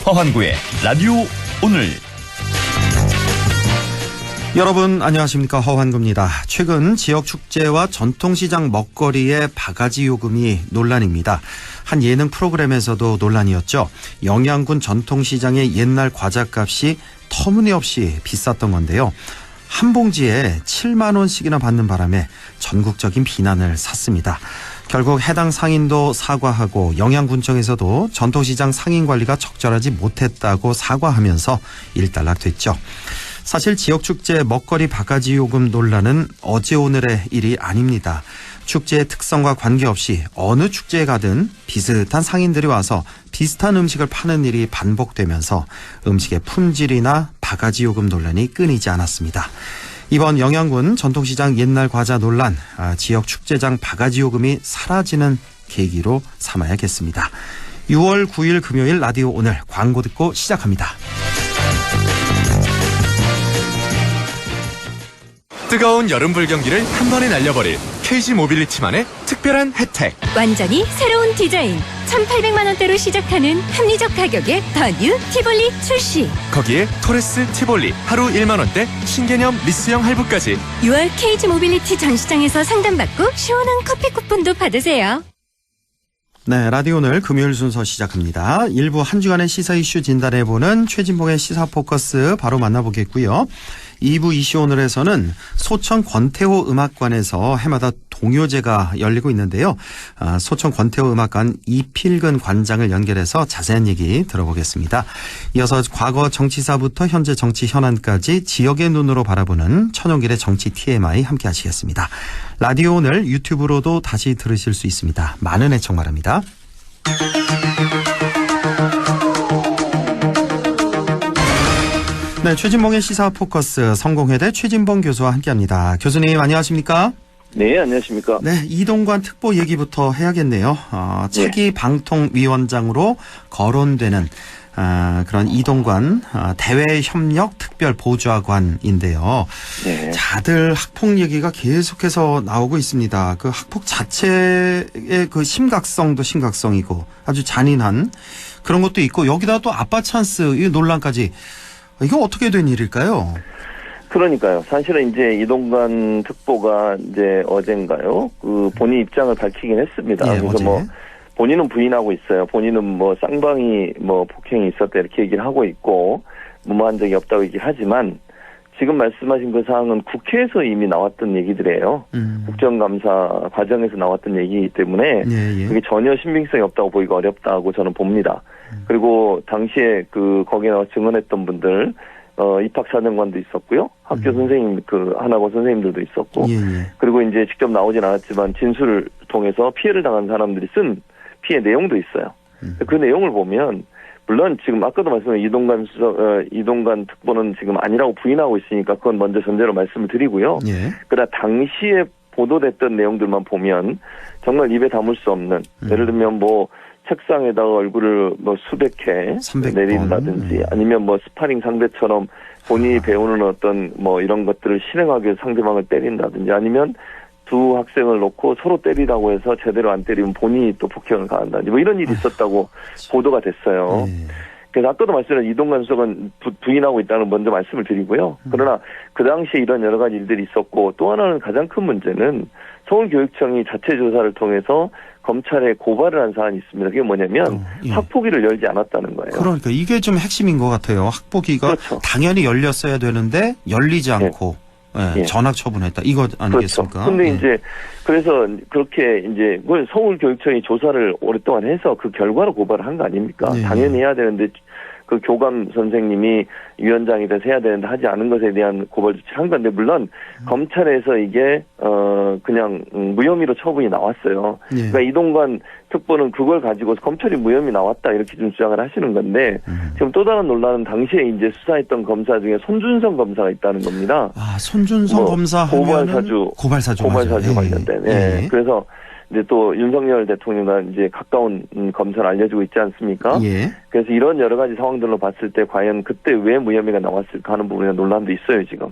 허환구의 라디오 오늘. 여러분 안녕하십니까, 허환구입니다. 최근 지역 축제와 전통시장 먹거리의 바가지 요금이 논란입니다. 한 예능 프로그램에서도 논란이었죠. 영양군 전통시장의 옛날 과자값이 터무니없이 비쌌던 건데요. 한 봉지에 7만 원씩이나 받는 바람에 전국적인 비난을 샀습니다. 결국 해당 상인도 사과하고 영양군청에서도 전통시장 상인 관리가 적절하지 못했다고 사과하면서 일단락됐죠. 사실 지역축제 먹거리 바가지 요금 논란은 어제 오늘의 일이 아닙니다. 축제의 특성과 관계없이 어느 축제에 가든 비슷한 상인들이 와서 비슷한 음식을 파는 일이 반복되면서 음식의 품질이나 바가지 요금 논란이 끊이지 않았습니다. 이번 영양군 전통시장 옛날 과자 논란, 지역 축제장 바가지 요금이 사라지는 계기로 삼아야겠습니다. 6월 9일 금요일 라디오 오늘 광고 듣고 시작합니다. 뜨거운 여름 불경기를 한 번에 날려버릴 KG 모빌리티만의 특별한 혜택. 완전히 새로운 디자인 1,800만 원대로 시작하는 합리적 가격의 더 뉴 티볼리 출시. 거기에 토레스 티볼리 하루 1만 원대 신개념 리스형 할부까지. 6월 KG 모빌리티 전시장에서 상담받고 시원한 커피 쿠폰도 받으세요. 네, 라디오 오늘 금요일 순서 시작합니다. 일부 한 주간의 시사 이슈 진단해보는 최진봉의 시사 포커스 바로 만나보겠고요. 2부 이슈 오늘에서는 소천 권태호 음악관에서 해마다 동요제가 열리고 있는데요. 소천 권태호 음악관 이필근 관장을 연결해서 자세한 얘기 들어보겠습니다. 이어서 과거 정치사부터 현재 정치 현안까지 지역의 눈으로 바라보는 천용길의 정치 TMI 함께 하시겠습니다. 라디오 오늘 유튜브로도 다시 들으실 수 있습니다. 많은 애청 바랍니다. 네, 최진봉의 시사 포커스 성공회대 최진봉 교수와 함께합니다. 교수님 안녕하십니까? 네, 안녕하십니까? 네, 이동관 특보 얘기부터 해야겠네요. 차기 방통위원장으로 거론되는 그런 이동관 대외협력 특별보좌관인데요. 네. 다들 학폭 얘기가 계속해서 나오고 있습니다. 그 학폭 자체의 그 심각성도 심각성이고 아주 잔인한 그런 것도 있고 여기다 또 아빠 찬스 이 논란까지. 이거 어떻게 된 일일까요? 그러니까요. 사실은 이제 이동관 특보가 이제 어젠가요? 그 본인 입장을 밝히긴 했습니다. 예, 그래서 어제. 뭐 본인은 부인하고 있어요. 본인은 뭐 쌍방이 뭐 폭행이 있었다 이렇게 얘기를 하고 있고 무모한 적이 없다고 얘기하지만 지금 말씀하신 그 사항은 국회에서 이미 나왔던 얘기들이에요. 국정감사 과정에서 나왔던 얘기이기 때문에 그게 전혀 신빙성이 없다고 보기가 어렵다고 저는 봅니다. 그리고 당시에 그 거기에 나와 증언했던 분들 입학사정관도 있었고요. 학교 선생님 그 하나고 선생님들도 있었고 그리고 이제 직접 나오진 않았지만 진술을 통해서 피해를 당한 사람들이 쓴 피해 내용도 있어요. 그 내용을 보면 물론 지금 아까도 말씀드린 이동관 특보는 지금 아니라고 부인하고 있으니까 그건 먼저 전제로 말씀을 드리고요. 그러나 당시에 보도됐던 내용들만 보면 정말 입에 담을 수 없는 예를 들면 뭐 책상에다가 얼굴을 뭐 수백 회 내린다든지 아니면 뭐 스파링 상대처럼 본인이 배우는 어떤 뭐 이런 것들을 실행하기 위해서 상대방을 때린다든지 아니면 두 학생을 놓고 서로 때리라고 해서 제대로 안 때리면 본인이 또 폭행을 가한다든지 뭐 이런 일이 있었다고 보도가 됐어요. 그래서 아까도 말씀드린 이동관 수석은 부인하고 있다는 걸 먼저 말씀을 드리고요. 그러나 그 당시에 이런 여러 가지 일들이 있었고 또 하나는 가장 큰 문제는 서울교육청이 자체 조사를 통해서 검찰에 고발을 한 사안이 있습니다. 그게 뭐냐면 학폭위를 열지 않았다는 거예요. 그러니까 이게 좀 핵심인 것 같아요. 학폭위가 그렇죠. 당연히 열렸어야 되는데 열리지 않고 전학 처분했다. 이거 아니겠습니까? 그런데 그렇죠. 이제 그래서 그렇게 이제 그걸 서울교육청이 조사를 오랫동안 해서 그 결과로 고발을 한 거 아닙니까? 당연히 해야 되는데 그 교감 선생님이 위원장이 돼서 해야 되는데 하지 않은 것에 대한 고발 조치를 한 건데 물론 검찰에서 이게 그냥 무혐의로 처분이 나왔어요. 그러니까 이동관 특보는 그걸 가지고 검찰이 무혐의 나왔다 이렇게 좀 주장을 하시는 건데 지금 또 다른 논란은 당시에 이제 수사했던 검사 중에 손준성 검사가 있다는 겁니다. 아, 손준성 검사 고발사주 관련된. 그래서 이제 또 윤석열 대통령과 이제 가까운 검사를 알려주고 있지 않습니까? 그래서 이런 여러 가지 상황들로 봤을 때 과연 그때 왜 무혐의가 나왔을까 하는 부분에 논란도 있어요, 지금.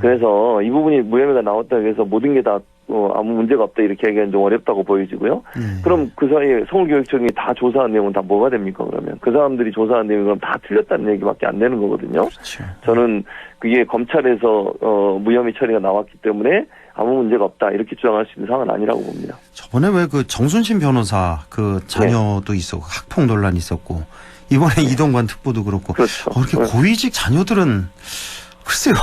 그래서 이 부분이 무혐의가 나왔다고 해서 모든 게 다 아무 문제가 없다 이렇게 얘기하기는 좀 어렵다고 보여지고요. 그럼 그 사이에 서울교육청이 다 조사한 내용은 다 뭐가 됩니까 그러면? 그 사람들이 조사한 내용이 그럼 다 틀렸다는 얘기밖에 안 되는 거거든요. 그렇죠. 저는 그게 검찰에서 무혐의 처리가 나왔기 때문에 아무 문제가 없다 이렇게 주장할 수 있는 상황은 아니라고 봅니다. 저번에 왜 그 정순신 변호사 그 자녀도 있었고 학폭 논란이 있었고 이번에 이동관 특보도 그렇고 그렇죠. 이렇게 고위직 자녀들은 글쎄요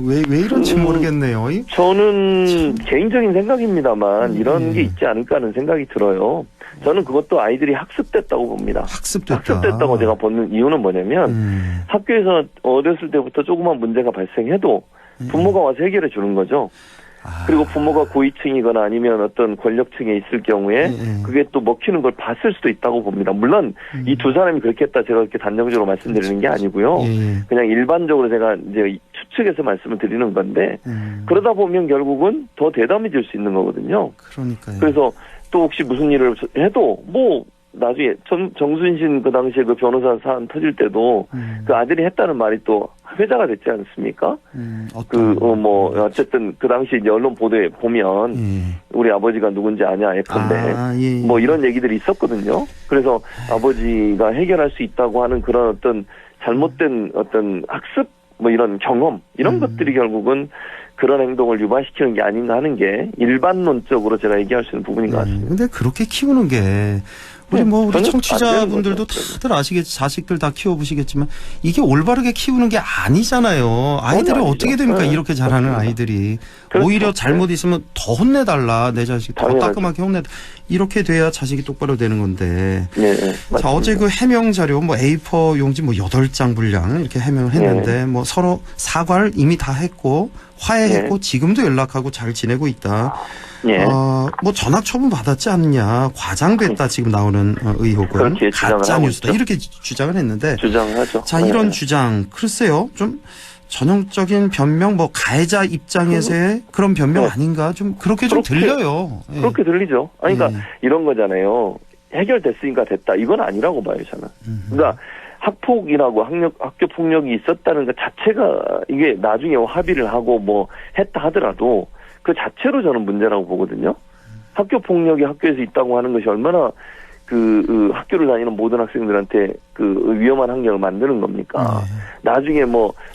왜 이런지 모르겠네요. 저는 개인적인 생각입니다만 이런 게 있지 않을까 하는 생각이 들어요. 저는 그것도 아이들이 학습됐다고 봅니다. 학습됐다고 제가 보는 이유는 뭐냐면 학교에서 어렸을 때부터 조그만 문제가 발생해도 부모가 와서 해결해 주는 거죠. 그리고 부모가 고위층이거나 아니면 어떤 권력층에 있을 경우에 그게 또 먹히는 걸 봤을 수도 있다고 봅니다. 물론 이 두 사람이 그렇게 했다 제가 그렇게 단정적으로 말씀드리는 게 아니고요. 그냥 일반적으로 제가 이제 추측해서 말씀을 드리는 건데 그러다 보면 결국은 더 대담해질 수 있는 거거든요. 그러니까요. 그래서 또 혹시 무슨 일을 해도 뭐 나중에 정순신 그 당시에 그 변호사 사안 터질 때도 그 아들이 했다는 말이 또 회자가 됐지 않습니까? 어쨌든 그 당시 이제 언론 보도에 보면 우리 아버지가 누군지 아냐 예컨대 뭐 이런 얘기들이 있었거든요. 그래서 아버지가 해결할 수 있다고 하는 그런 어떤 잘못된 어떤 학습 뭐 이런 경험 이런 것들이 결국은 그런 행동을 유발시키는 게 아닌가 하는 게 일반론적으로 제가 얘기할 수 있는 부분인 것 같습니다. 근데 그렇게 키우는 게 우리 청취자분들도 다들 아시겠지. 자식들 다 키워보시겠지만 이게 올바르게 키우는 게 아니잖아요. 아이들이 어떻게 됩니까? 이렇게 자라는 아이들이. 그렇죠. 오히려 잘못 있으면 더 혼내달라. 내 자식 더 따끔하게 혼내달라. 이렇게 돼야 자식이 똑바로 되는 건데. 자, 어제 그 해명 자료 A4 용지 8장 분량 이렇게 해명을 했는데 서로 사과를 이미 다 했고 화해했고 지금도 연락하고 잘 지내고 있다. 전학 처분 받았지 않느냐, 과장됐다 지금 나오는 의혹은 가짜 뉴스다 이렇게 주장을 했는데. 주장하죠. 자, 이런 주장 글쎄요, 좀 전형적인 변명, 가해자 입장에서의 그런 변명 아닌가 좀 그렇게 좀 들려요. 그렇게 들리죠. 그러니까 이런 거잖아요. 해결됐으니까 됐다. 이건 아니라고 봐요, 저는. 그러니까 학폭이라고 학교 폭력이 있었다는 것 자체가 이게 나중에 합의를 하고 했다 하더라도 그 자체로 저는 문제라고 보거든요. 학교 폭력이 학교에서 있다고 하는 것이 얼마나 학교를 다니는 모든 학생들한테 위험한 환경을 만드는 겁니까? 나중에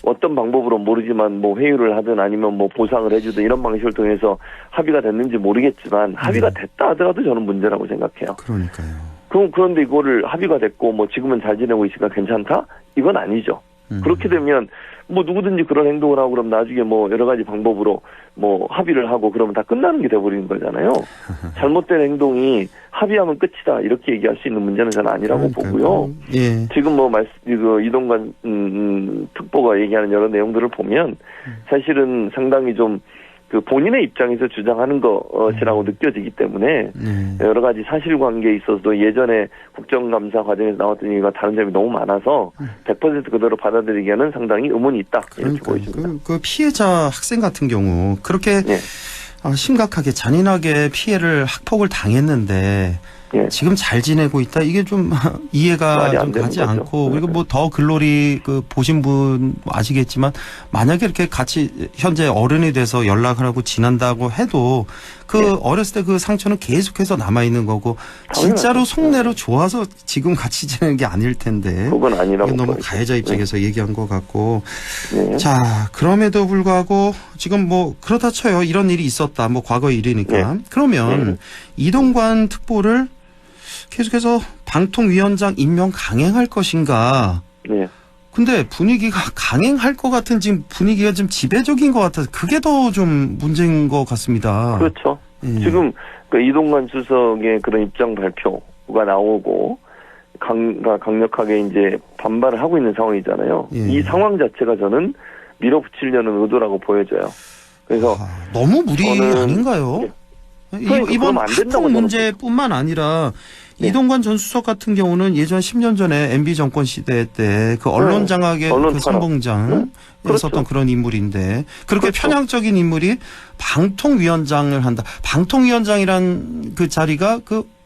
어떤 방법으로 모르지만 회유를 하든 아니면 보상을 해주든 이런 방식을 통해서 합의가 됐는지 모르겠지만 합의가 됐다 하더라도 저는 문제라고 생각해요. 그러니까요. 그런데 이거를 합의가 됐고 지금은 잘 지내고 있으니까 괜찮다? 이건 아니죠. 그렇게 되면 누구든지 그런 행동을 하고 그럼 나중에 여러 가지 방법으로 합의를 하고 그러면 다 끝나는 게 돼버리는 거잖아요. 잘못된 행동이 합의하면 끝이다 이렇게 얘기할 수 있는 문제는 저는 아니라고 보고요. 지금 이동관 특보가 얘기하는 여러 내용들을 보면 사실은 상당히 좀 본인의 입장에서 주장하는 것이라고 느껴지기 때문에 여러 가지 사실관계에 있어서도 예전에 국정감사 과정에서 나왔던 얘기가 다른 점이 너무 많아서 100% 그대로 받아들이기에는 상당히 의문이 있다 이렇게 보여집니다. 그 피해자 학생 같은 경우 그렇게 심각하게 잔인하게 피해를 학폭을 당했는데 지금 잘 지내고 있다. 이게 좀 이해가 좀 가지 않고 그리고 더 글로리 보신 분 아시겠지만 만약에 이렇게 같이 현재 어른이 돼서 연락을 하고 지낸다고 해도 어렸을 때 그 상처는 계속해서 남아 있는 거고 진짜로 속내로 좋아서 지금 같이 지내는 게 아닐 텐데. 그건 아니라고. 너무 가해자 입장에서 얘기한 것 같고. 자, 그럼에도 불구하고 지금 그렇다 쳐요. 이런 일이 있었다. 과거 일이니까. 그러면 이동관 특보를 계속해서 방통위원장 임명 강행할 것인가? 근데 분위기가 강행할 것 같은 지금 분위기가 좀 지배적인 것 같아서 그게 더 좀 문제인 것 같습니다. 그렇죠. 지금 이동관 수석의 그런 입장 발표가 나오고 강력하게 이제 반발을 하고 있는 상황이잖아요. 이 상황 자체가 저는 밀어붙이려는 의도라고 보여져요. 그래서 너무 무리 아닌가요? 이번 학폭 문제뿐만 아니라 이동관 전 수석 같은 경우는 예전 10년 전에 MB 정권 시대 때 언론 장악의 선봉장이었었던 그런 인물인데 그렇게 편향적인 인물이 방통위원장을 한다. 방통위원장이란 그 자리가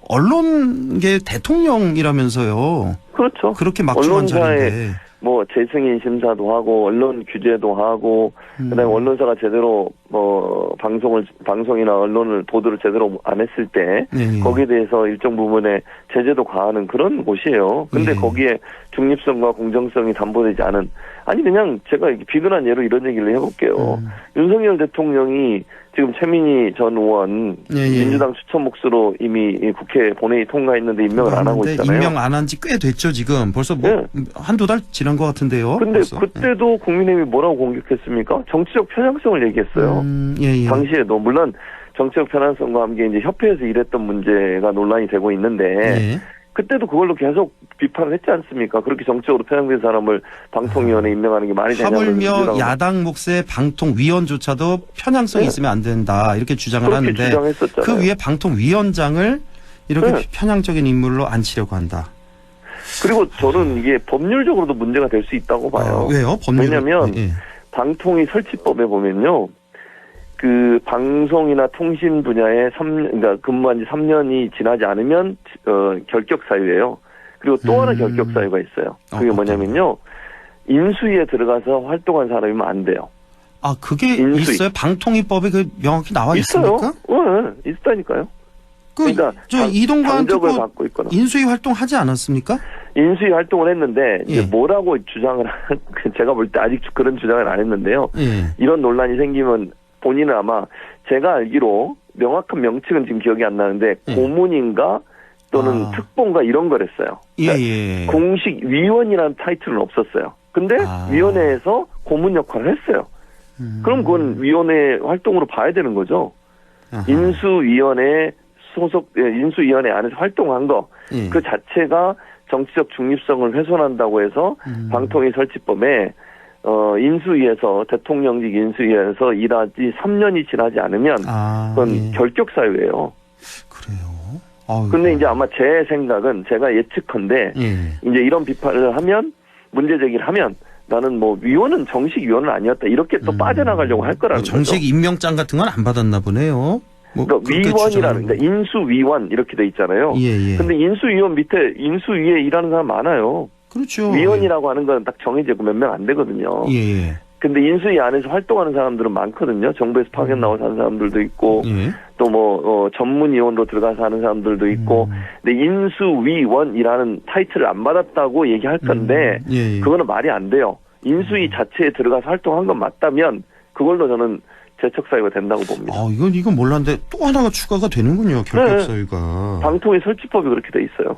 언론계 대통령이라면서요. 그렇죠. 그렇게 막중한 자리인데. 뭐 재승인 심사도 하고 언론 규제도 하고 그다음에 언론사가 제대로 뭐 방송이나 언론을 보도를 제대로 안 했을 때 네. 거기에 대해서 일정 부분의 제재도 가하는 그런 곳이에요. 근데 네. 거기에 중립성과 공정성이 담보되지 않은 아니 그냥 제가 비근한 예로 이런 얘기를 해볼게요. 윤석열 대통령이 지금 최민희 전 의원 예. 민주당 추천 몫으로 이미 국회 본회의 통과했는데 임명을 안 하고 있잖아요. 임명 안 한 지 꽤 됐죠 지금. 벌써 뭐 한두 달 지난 것 같은데요. 근데 벌써. 그때도 국민의힘이 뭐라고 공격했습니까? 정치적 편향성을 얘기했어요. 예. 당시에도 물론 정치적 편향성과 함께 이제 협회에서 일했던 문제가 논란이 되고 있는데 예. 그때도 그걸로 계속 비판을 했지 않습니까? 그렇게 정치적으로 편향된 사람을 방통위원회에 임명하는 게 말이 되냐고. 하물며 야당 몫의 방통위원조차도 편향성이 있으면 안 된다 이렇게 주장을 그렇게 하는데 주장했었잖아요. 그 위에 방통위원장을 이렇게 네. 편향적인 인물로 앉히려고 한다. 그리고 저는 이게 법률적으로도 문제가 될 수 있다고 봐요. 왜요? 법률. 왜냐하면 예. 방통위 설치법에 보면요. 그 방송이나 통신 분야에 그러니까 근무한 지 3년이 지나지 않으면 결격 사유예요. 그리고 또 하나 결격 사유가 있어요. 그게 뭐냐면요. 인수위에 들어가서 활동한 사람이면 안 돼요. 아 그게 인수위. 있어요? 방통위법에 그 명확히 나와 있어요. 있습니까? 네, 있다니까요. 그러니까 저 이동관 당적을 특보 받고 있거나 인수위 활동하지 않았습니까? 인수위 활동을 했는데 예. 이제 뭐라고 주장을 제가 볼 때 아직 그런 주장을 안 했는데요. 예. 이런 논란이 생기면 본인은 아마 제가 알기로 명확한 명칭은 지금 기억이 안 나는데 예. 고문인가 또는 특보인가 이런 거랬어요. 예. 공식 위원이라는 타이틀은 없었어요. 근데 위원회에서 고문 역할을 했어요. 그럼 그건 위원회 활동으로 봐야 되는 거죠. 아하. 인수위원회 인수위원회 안에서 활동한 거 예. 그 자체가 정치적 중립성을 훼손한다고 해서 방통위 설치법에 인수위에서 대통령직 인수위에서 일하지 3년이 지나지 않으면 그건 예. 결격 사유예요. 그래요. 근데 이제 아마 제 생각은 제가 예측컨대 예. 이제 이런 비판을 하면 문제 제기를 하면 나는 뭐 위원은 정식 위원은 아니었다 이렇게 또 빠져나가려고 할 거라는 정식 거죠. 임명장 같은 건 안 받았나 보네요. 뭐 그러니까 위원이라는 게 인수위원 이렇게 돼 있잖아요. 예. 근데 인수위원 밑에 인수위에 일하는 사람 많아요. 그렇죠. 위원이라고 하는 건 딱 정해지고 몇 명 안 되거든요. 예. 근데 인수위 안에서 활동하는 사람들은 많거든요. 정부에서 파견 나와서 하는 사람들도 있고 예. 또 뭐 전문위원으로 들어가서 하는 사람들도 있고 근데 인수위원이라는 타이틀을 안 받았다고 얘기할 건데 예. 그거는 말이 안 돼요. 인수위 자체에 들어가서 활동한 건 맞다면 그걸로 저는 제척 사유가 된다고 봅니다. 이건 몰랐는데 또 하나가 추가가 되는군요. 결격 사유가. 방통위 설치법이 그렇게 돼 있어요.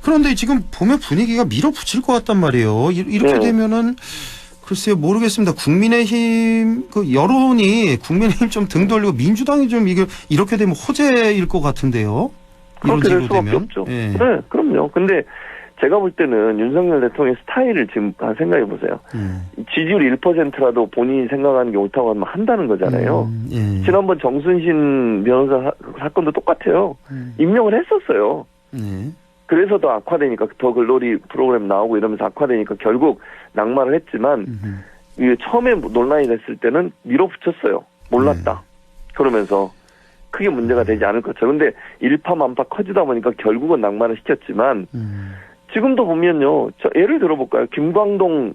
그런데 지금 보면 분위기가 밀어붙일 것 같단 말이에요. 이렇게 되면은 글쎄요 모르겠습니다. 국민의힘 그 여론이 국민의힘 좀 등 돌리고 민주당이 좀 이렇게 되면 호재일 것 같은데요. 그렇게 될 이런 식으로 수밖에 되면. 없죠. 예. 네, 그럼요. 근데 제가 볼 때는 윤석열 대통령의 스타일을 지금 생각해 보세요. 지지율 1%라도 본인이 생각하는 게 옳다고 하면 한다는 거잖아요. 예. 지난번 정순신 변호사 사건도 똑같아요. 임명을 했었어요. 예. 그래서 더 악화되니까 더 글로리 프로그램 나오고 이러면서 악화되니까 결국 낙마를 했지만 이게 처음에 논란이 됐을 때는 밀어붙였어요. 몰랐다. 그러면서 크게 문제가 되지 않을 것처럼. 근데 일파만파 커지다 보니까 결국은 낙마를 시켰지만 지금도 보면요. 예를 들어볼까요? 김광동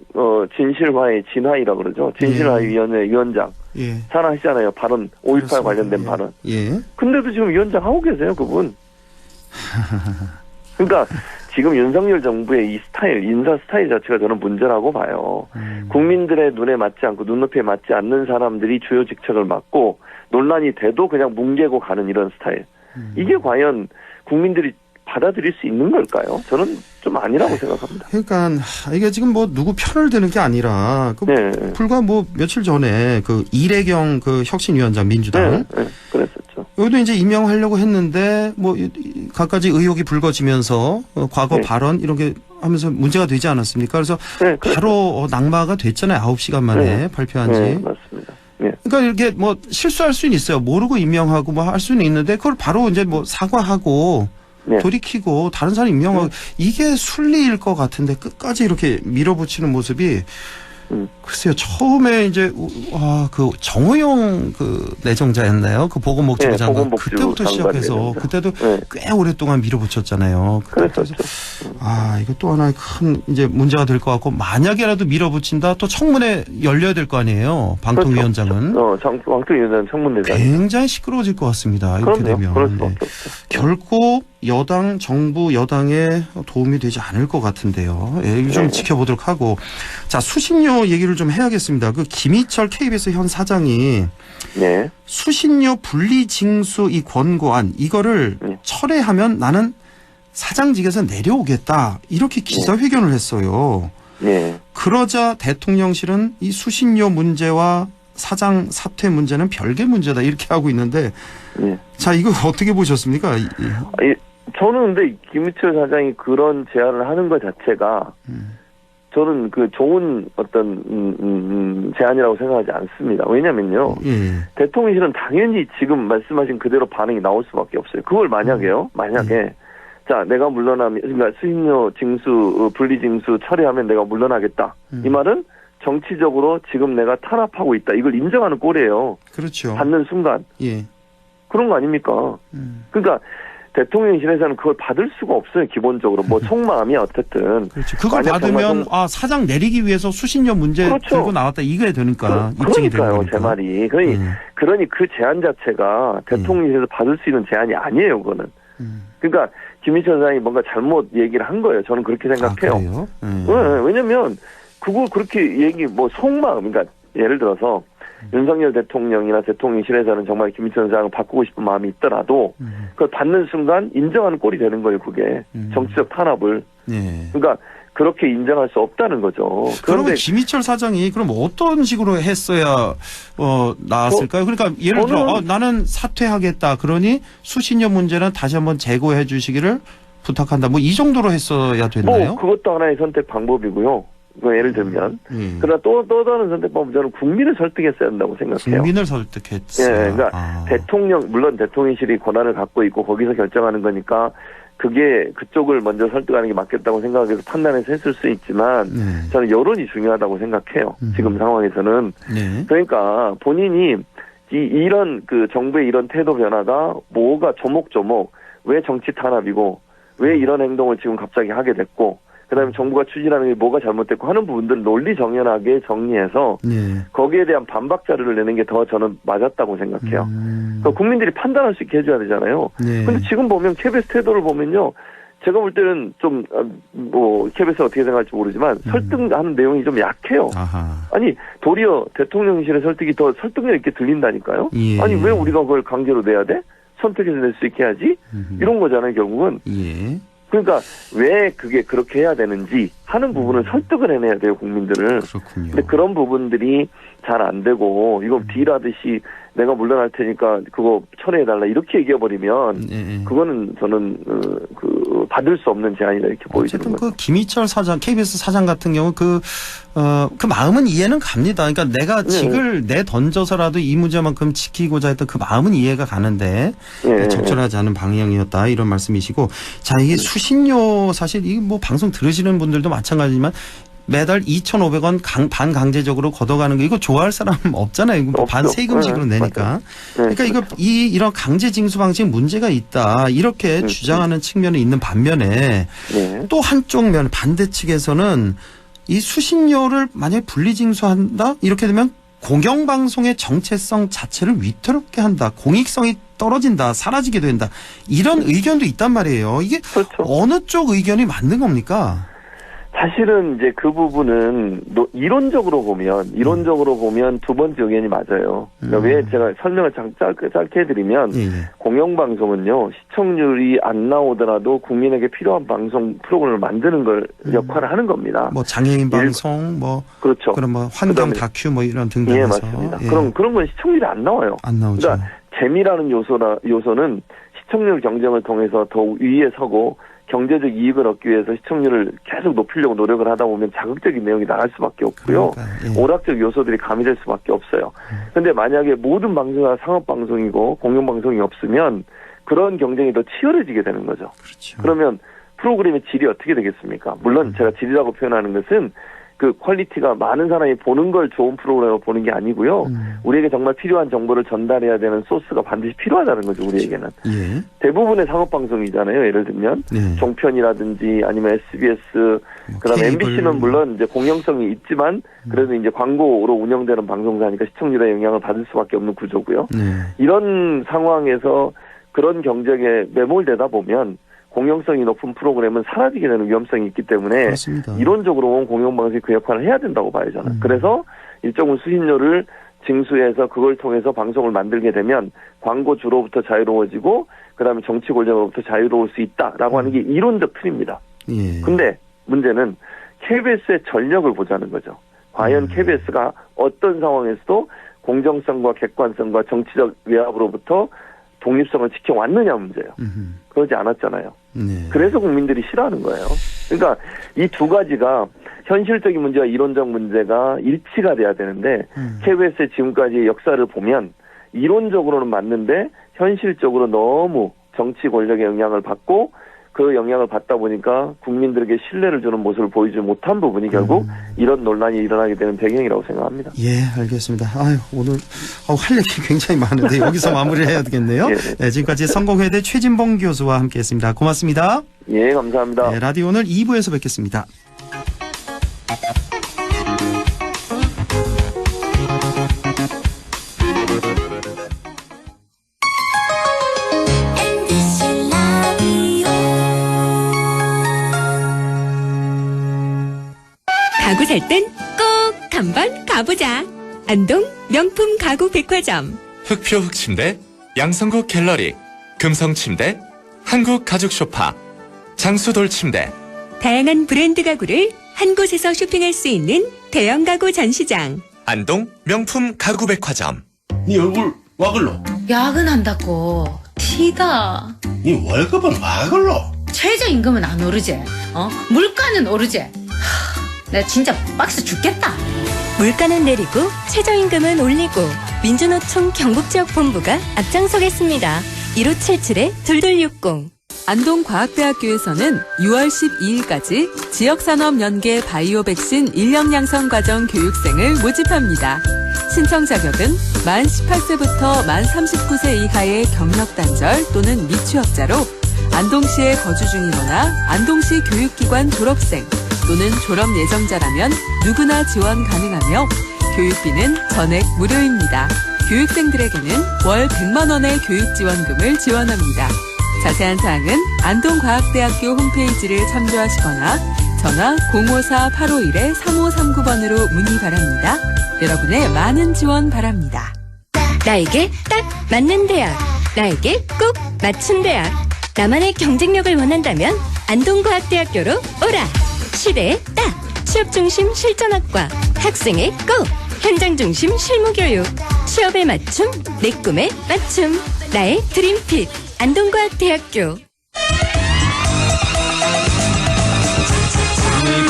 진실화의 진화위라고 그러죠. 진실화위원회 위원장. 예. 잘 아시잖아요. 발언 5.18 관련된 예. 발언. 예. 근데도 지금 위원장 하고 계세요. 그분. 그러니까 지금 윤석열 정부의 이 스타일, 인사 스타일 자체가 저는 문제라고 봐요. 국민들의 눈에 맞지 않고 눈높이에 맞지 않는 사람들이 주요 직책을 맡고 논란이 돼도 그냥 뭉개고 가는 이런 스타일. 이게 과연 국민들이 받아들일 수 있는 걸까요? 저는 좀 아니라고 생각합니다. 그러니까 이게 지금 뭐 누구 편을 드는 게 아니라 불과 뭐 며칠 전에 그 이래경 그 혁신위원장 민주당 그랬었죠. 여기도 이제 임명하려고 했는데 뭐 갖가지 의혹이 불거지면서 과거 발언 이런 게 하면서 문제가 되지 않았습니까? 그래서 바로 낙마가 됐잖아요. 9시간 만에 발표한 지. 맞습니다. 그러니까 이렇게 뭐 실수할 수는 있어요. 모르고 임명하고 뭐 할 수는 있는데 그걸 바로 이제 뭐 사과하고 돌이키고 다른 사람 임명하고 이게 순리일 것 같은데 끝까지 이렇게 밀어붙이는 모습이 글쎄요, 처음에 이제 그 정호영 그 내정자였나요? 그 보건복지부 네, 장관 보건복지부 그때부터 장관 시작해서 내정자. 그때도 네. 꽤 오랫동안 밀어붙였잖아요. 그래서 이거 또 하나의 큰 이제 문제가 될 것 같고 만약에라도 밀어붙인다 또 청문회 열려야 될 거 아니에요. 방통위원장은 방통위원장은 청문회장. 굉장히 시끄러워질 것 같습니다. 이렇게 그럼요. 되면 그럴 수밖에 없죠. 결코 여당, 정부, 여당에 도움이 되지 않을 것 같은데요. 예, 이거 좀 지켜보도록 하고. 자, 수신료 얘기를 좀 해야겠습니다. 그 김희철 KBS 현 사장이 네. 수신료 분리징수 이 권고안 이거를 철회하면 나는 사장직에서 내려오겠다. 이렇게 기자회견을 했어요. 네. 그러자 대통령실은 이 수신료 문제와 사장 사퇴 문제는 별개 문제다. 이렇게 하고 있는데 네. 자, 이거 어떻게 보셨습니까? 저는 근데 김희철 사장이 그런 제안을 하는 것 자체가 저는 그 좋은 어떤 제안이라고 생각하지 않습니다. 왜냐면요. 대통령실은 당연히 지금 말씀하신 그대로 반응이 나올 수밖에 없어요. 그걸 만약에 자, 내가 물러나면 그러니까 수신료 징수 분리징수 처리하면 내가 물러나겠다. 이 말은 정치적으로 지금 내가 탄압하고 있다. 이걸 인정하는 꼴이에요. 그렇죠. 받는 순간. 그런 거 아닙니까? 그러니까 대통령실에서는 그걸 받을 수가 없어요. 기본적으로 뭐 속마음이 어쨌든. 그렇죠. 그걸 받으면 사장 내리기 위해서 수신료 문제 그렇죠. 들고 나왔다 이게 되니까 입증이 되는 그러니까요. 거니까. 제 말이. 그러니 그 제안 자체가 대통령실에서 받을 수 있는 제안이 아니에요. 그거는. 그러니까 김희철 사장이 뭔가 잘못 얘기를 한 거예요. 저는 그렇게 생각해요. 그래요? 왜냐면 그걸 그렇게 뭐 속마음 그러니까 예를 들어서 윤석열 대통령이나 대통령실에서는 정말 김희철 사장을 바꾸고 싶은 마음이 있더라도 그걸 받는 순간 인정하는 꼴이 되는 거예요. 그게 정치적 탄압을. 그러니까 그렇게 인정할 수 없다는 거죠. 그러면 김희철 사장이 그럼 어떤 식으로 했어야 나았을까요? 그러니까 예를 들어 나는 사퇴하겠다. 그러니 수신료 문제는 다시 한번 재고해 주시기를 부탁한다. 뭐 이 정도로 했어야 됐나요? 뭐 그것도 하나의 선택 방법이고요. 예를 들면. 그러나 또 다른 선택법은 저는 국민을 설득했어야 한다고 생각해요. 국민을 설득했어요. 그러니까 물론 대통령실이 권한을 갖고 있고 거기서 결정하는 거니까 그게 그쪽을 먼저 설득하는 게 맞겠다고 생각해서 판단해서 했을 수 있지만 저는 여론이 중요하다고 생각해요. 지금 상황에서는. 그러니까 본인이 이런 그 정부의 이런 태도 변화가 뭐가 조목조목 왜 정치 탄압이고 왜 이런 행동을 지금 갑자기 하게 됐고 그다음에 정부가 추진하는 게 뭐가 잘못됐고 하는 부분들을 논리 정연하게 정리해서 거기에 대한 반박 자료를 내는 게 더 저는 맞았다고 생각해요. 그러니까 국민들이 판단할 수 있게 해줘야 되잖아요. 근데 지금 보면 KBS 태도를 보면요. 제가 볼 때는 좀 뭐 KBS가 어떻게 생각할지 모르지만 설득하는 내용이 좀 약해요. 아니 도리어 대통령실의 설득이 더 설득력 있게 들린다니까요. 아니 왜 우리가 그걸 강제로 내야 돼? 선택해서 낼 수 있게 하지? 이런 거잖아요. 결국은. 그러니까 왜 그게 그렇게 해야 되는지 하는 부분을 설득을 해내야 돼요, 국민들을. 그렇군요. 근데 그런 부분들이 잘 안 되고 이거 딜하듯이 내가 물러날 테니까 그거 철회해달라 이렇게 얘기해버리면 그거는 저는 받을 수 없는 제안이다 이렇게 보이지는 거죠. 어쨌든 그 김희철 사장, KBS 사장 같은 경우 그 마음은 이해는 갑니다. 그러니까 내가 직을 내던져서라도 이 문제만큼 지키고자 했던 그 마음은 이해가 가는데 적절하지 않은 방향이었다 이런 말씀이시고 자 이게 수신료 사실 이 뭐 방송 들으시는 분들도 마찬가지지만 매달 2,500원 반강제적으로 걷어가는 거 이거 좋아할 사람 없잖아요. 이거 반세금식으로 내니까. 그러니까 이런 강제 징수 방식 문제가 있다. 이렇게 주장하는 측면이 있는 반면에 또 한쪽 면 반대 측에서는 이 수신료를 만약에 분리징수한다 이렇게 되면 공영방송의 정체성 자체를 위태롭게 한다. 공익성이 떨어진다. 사라지게 된다. 이런 의견도 있단 말이에요. 이게 어느 쪽 의견이 맞는 겁니까? 사실은 이제 그 부분은 이론적으로 보면 두 번째 의견이 맞아요. 그러니까 왜 제가 설명을 짧게 해드리면 공영방송은요 시청률이 안 나오더라도 국민에게 필요한 방송 프로그램을 만드는 걸 역할을 하는 겁니다. 뭐 장애인 방송, 그렇죠. 그런 뭐 환경 다큐 뭐 이런 등등해서. 예, 맞습니다. 그런 건 시청률이 안 나와요. 안 나오죠. 그러니까 재미라는 요소는 시청률 경쟁을 통해서 더 위에 서고. 경제적 이익을 얻기 위해서 시청률을 계속 높이려고 노력을 하다 보면 자극적인 내용이 나갈 수밖에 없고요. 오락적 요소들이 가미될 수밖에 없어요. 그런데 만약에 모든 방송이 상업방송이고 공영방송이 없으면 그런 경쟁이 더 치열해지게 되는 거죠. 그러면 프로그램의 질이 어떻게 되겠습니까? 물론 제가 질이라고 표현하는 것은 그 퀄리티가 많은 사람이 보는 걸 좋은 프로그램을 보는 게 아니고요. 우리에게 정말 필요한 정보를 전달해야 되는 소스가 반드시 필요하다는 거죠. 우리에게는. 예. 대부분의 상업방송이잖아요. 예를 들면 네. 종편이라든지 아니면 SBS, 그다음에 케이블. MBC는 물론 이제 공영성이 있지만 그래도 이제 광고로 운영되는 방송사니까 시청률에 영향을 받을 수밖에 없는 구조고요. 네. 이런 상황에서 그런 경쟁에 매몰되다 보면 공영성이 높은 프로그램은 사라지게 되는 위험성이 있기 때문에 그렇습니다. 이론적으로는 공영방송이 그 역할을 해야 된다고 봐요, 저는. 그래서 일정한 수신료를 징수해서 그걸 통해서 방송을 만들게 되면 광고주로부터 자유로워지고 그다음에 정치 권력으로부터 자유로울 수 있다라고 하는 게 이론적 틀입니다. 예. 근데 문제는 KBS의 전력을 보자는 거죠. 과연 KBS가 어떤 상황에서도 공정성과 객관성과 정치적 외압으로부터 독립성을 지켜왔느냐 문제예요. 그러지 않았잖아요. 네. 그래서 국민들이 싫어하는 거예요. 그러니까 이 두 가지가 현실적인 문제와 이론적 문제가 일치가 돼야 되는데 KBS의 지금까지의 역사를 보면 이론적으로는 맞는데 현실적으로 너무 정치 권력의 영향을 받고 그 영향을 받다 보니까 국민들에게 신뢰를 주는 모습을 보이지 못한 부분이 결국 이런 논란이 일어나게 되는 배경이라고 생각합니다. 예, 알겠습니다. 아유, 오늘 할 얘기 굉장히 많은데 여기서 마무리를 해야 되겠네요. 네, 지금까지 성공회대 최진봉 교수와 함께했습니다. 고맙습니다. 예, 감사합니다. 네, 라디오 오늘 2부에서 뵙겠습니다. 가구 살 땐 꼭 한번 가보자. 안동 명품 가구 백화점. 흑표 흑침대, 양성국 갤러리, 금성침대, 한국 가죽 소파, 장수돌 침대. 다양한 브랜드 가구를 한 곳에서 쇼핑할 수 있는 대형 가구 전시장. 안동 명품 가구 백화점. 네 얼굴 와 글로? 야근한다고 티다. 네 월급은 와 글로? 최저임금은 안 오르지. 물가는 오르지. 나 진짜 박스 죽겠다. 물가는 내리고 최저임금은 올리고 민주노총 경북지역본부가 앞장서겠습니다. 1577-2260. 안동과학대학교에서는 6월 12일까지 지역산업 연계 바이오 백신 인력 양성 과정 교육생을 모집합니다. 신청 자격은 만 18세부터 만 39세 이하의 경력 단절 또는 미취업자로 안동시에 거주 중이거나 안동시 교육기관 졸업생 또는 졸업 예정자라면 누구나 지원 가능하며 교육비는 전액 무료입니다. 교육생들에게는 월 100만 원의 교육지원금을 지원합니다. 자세한 사항은 안동과학대학교 홈페이지를 참조하시거나 전화 054-851-3539번으로 문의 바랍니다. 여러분의 많은 지원 바랍니다. 나에게 딱 맞는 대학. 나에게 꼭 맞춘 대학. 나만의 경쟁력을 원한다면 안동과학대학교로 오라. 시대에 딱 취업중심 실전학과. 학생의 꼭 현장중심 실무교육. 취업에 맞춤 내 꿈에 맞춤. 나의 드림핏 안동과학대학교.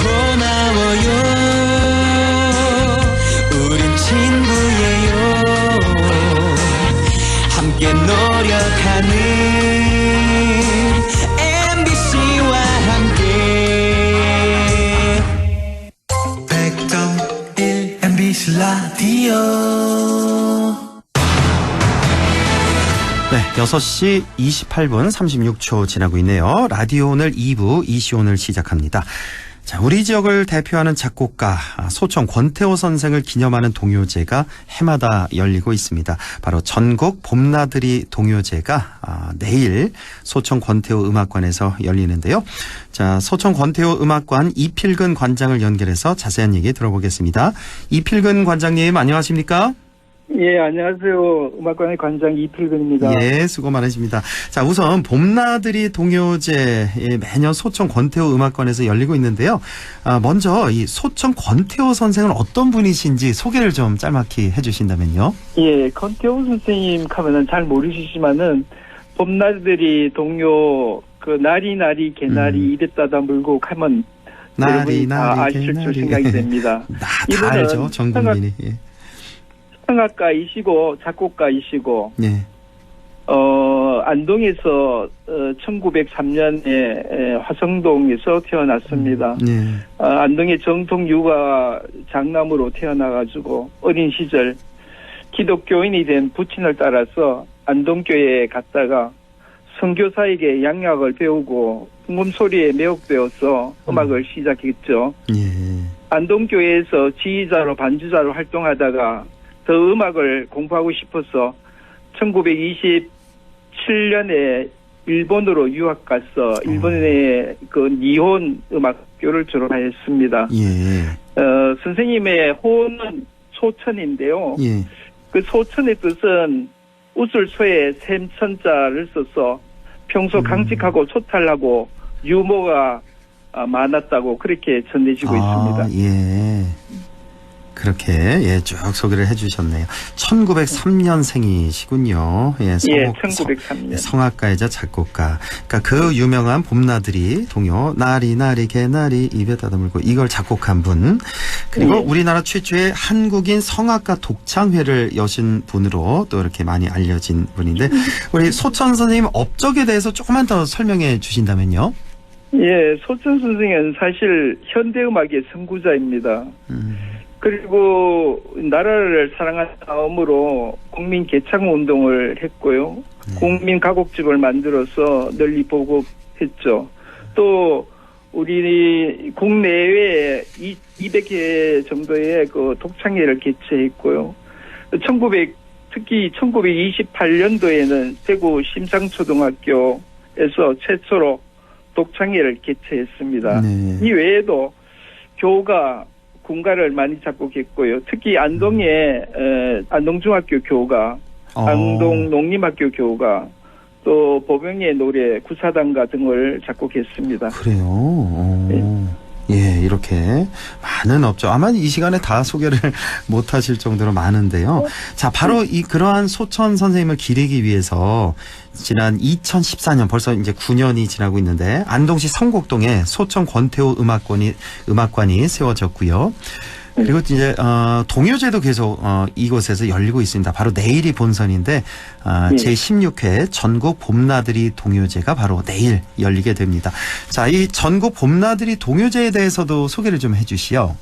고마워요. 우린 친구예요. 함께 노력하는 MBC와 함께 100.1 MBC 라디오. 네, 6시 28분 36초 지나고 있네요. 라디오 오늘 2부 이시온을 시작합니다. 자, 우리 지역을 대표하는 작곡가 소청 권태호 선생을 기념하는 동요제가 해마다 열리고 있습니다. 바로 전국 봄나들이 동요제가 내일 소청 권태호 음악관에서 열리는데요. 자, 소청 권태호 음악관 이필근 관장을 연결해서 자세한 얘기 들어보겠습니다. 이필근 관장님 안녕하십니까? 예, 안녕하세요. 음악관의 관장 이필근입니다. 예, 수고 많으십니다. 자, 우선 봄나들이 동요제 매년 소청 권태호 음악관에서 열리고 있는데요. 먼저 이 소청 권태호 선생은 어떤 분이신지 소개를 좀 짤막히 해주신다면요. 예, 권태호 선생님 하면은 잘 모르시지만은 봄나들이 동요 그 나리 개나리 이랬다다 물고 하면 여러분이 다 아실 줄 생각이 됩니다. 다 알죠, 전 국민이. 예. 성악가이시고 작곡가이시고 네. 안동에서 1903년에 화성동에서 태어났습니다. 안동의 정통 육아 장남으로 태어나가지고 어린 시절 기독교인이 된 부친을 따라서 안동교회에 갔다가 선교사에게 양락을 배우고 풍금소리에 매혹되어서 음악을 시작했죠. 안동교회에서 지휘자로 반주자로 활동하다가 더 음악을 공부하고 싶어서 1927년에 일본으로 유학 가서 일본의 그 니혼 음악교를 졸업하였습니다. 선생님의 호는 소천인데요. 그 소천의 뜻은 웃을소에 샘천자를 써서 평소 강직하고 소탈하고 유머가 많았다고 그렇게 전해지고 있습니다. 그렇게 쭉 소개를 해주셨네요. 1903년생이시군요. 1903년. 성악가이자 작곡가. 그러니까 그 유명한 봄나들이 동요 나리 나리 개나리 입에 다다물고 이걸 작곡한 분. 그리고 우리나라 최초의 한국인 성악가 독창회를 여신 분으로 또 이렇게 많이 알려진 분인데 우리 소천 선생님 업적에 대해서 조금만 더 설명해 주신다면요. 소천 선생은 사실 현대음악의 선구자입니다. 그리고 나라를 사랑하는 마음으로 국민 개창 운동을 했고요. 국민 가곡집을 만들어서 널리 보급했죠. 또 우리 국내외에 200개 정도의 그 독창회를 개최했고요. 특히 1928년도에는 대구 심상초등학교에서 최초로 독창회를 개최했습니다. 이 외에도 교가 군가를 많이 작곡했고요. 특히 안동의 안동중학교 교가, 안동 농림학교 교가, 또 보병의 노래, 구사단가 등을 작곡했습니다. 그래요. 이렇게 많은 업적. 아마 이 시간에 다 소개를 못 하실 정도로 많은데요. 자, 바로 그러한 소천 선생님을 기리기 위해서 지난 2014년 벌써 이제 9년이 지나고 있는데 안동시 성곡동에 소천 권태호 음악관이 세워졌고요. 그리고 이제 동요제도 계속 이곳에서 열리고 있습니다. 바로 내일이 본선인데 제16회 전국 봄나들이 동요제가 바로 내일 열리게 됩니다. 자, 이 전국 봄나들이 동요제에 대해서도 소개를 좀 해주시죠.